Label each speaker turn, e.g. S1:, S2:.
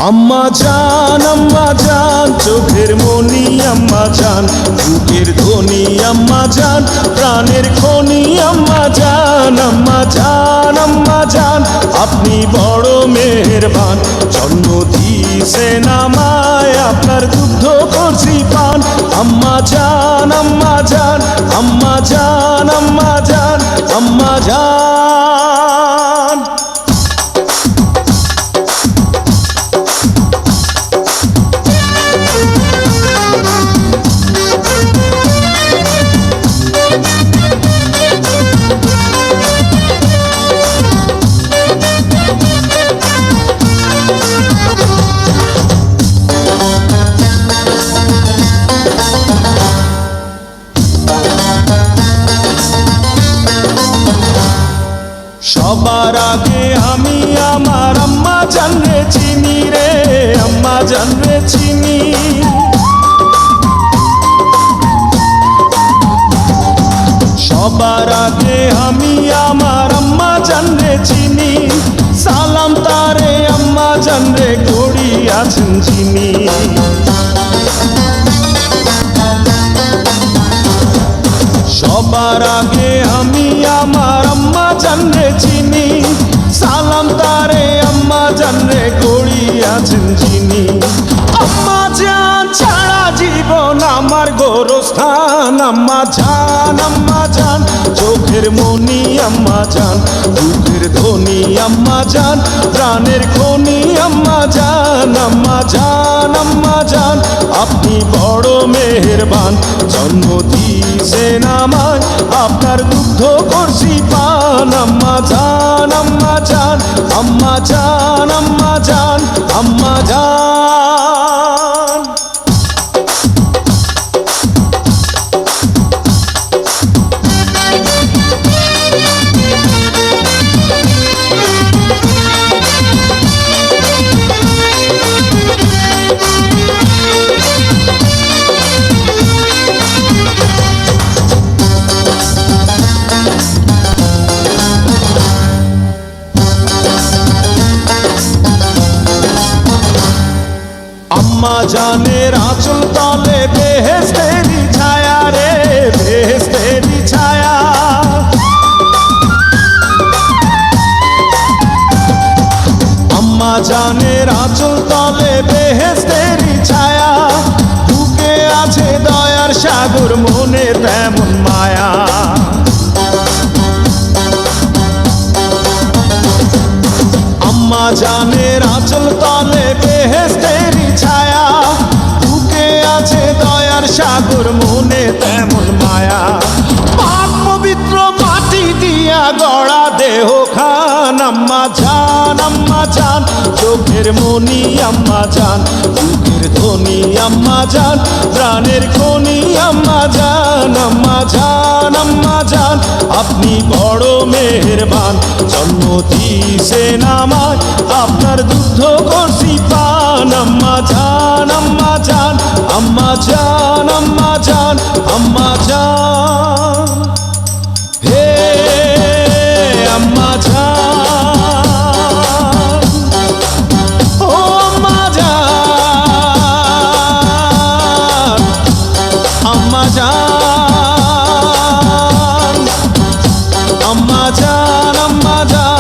S1: আম্মা জান চোখের মনি আম্মা জান, বুকের ধ্বনি আম্মা জান, প্রাণের খনি আম্মা জান। আম্মা জান আপনি বড় মেহেরবান, জন্ম দিয়েছেন আমায়, আপনার দুগ্ধ করছি পান। আম্মা জান আম্মা জান আম্মা জান আম্মা জান আম্মা জান। সবার আগে আমি আমার আম্মা জানরে চিনি রে, আম্মা জানরে চিনি। সবার আগে আমি আমার আম্মা জানরে চিনি, সালাম তারে আম্মা জানরে করি আছেন যিনি। সবার আগে আমি আমার আম্মা জানরে চিনি, সালাম তারে আম্মা জানরে করি আছেন যিনি। আম্মা জান ছাড়া জীবন আমার গোরস্থান, আম্মা জান চোখের মনি আম্মা জান, বুকের ধ্বনি আম্মা জান, প্রাণের খনি আম্মা জান। আম্মা জান আপনি বড় মেহেরবান, জন্ম দিয়েছেন আমায়, আপনার দুগ্ধ করছি পান। আম্মা জান আম্মা জান আম্মা জান আম্মা জান আম্মা জান। আম্মা জানের আঁচল তলে বেহেশতেরি ছায়া রে, বেহেশতেরি ছায়া। আম্মা জানের আঁচল তলে বেহেশতেরি ছায়া, বুকে আছে দয়ার সাগর, মনে তেমন মায়া। আম্মা জানের আঁচল তলে বেহেশতেরি ছায়া, বুকে আছে দয়ার সাগর, মনে তেমন মায়া। পাক পবিত্র মাটি দিয়া গড়া দেহ খান, আম্মা জান চোখের মনি আম্মা জান, বুকের ধ্বনি আম্মা জান, প্রাণের খনি আম্মা জান। আম্মা জান আপনি বড় মেহেরবান, জন্ম দিয়েছেন আমায়, আপনার দুগ্ধ করছি পান। আম্মা জান আম্মা জান আম্মা জান আম্মা জান আম্মা জান। হে আম্মা জান, ও আম্মা জান, আম্মা জান, আম্মা জান, আম্মা জান।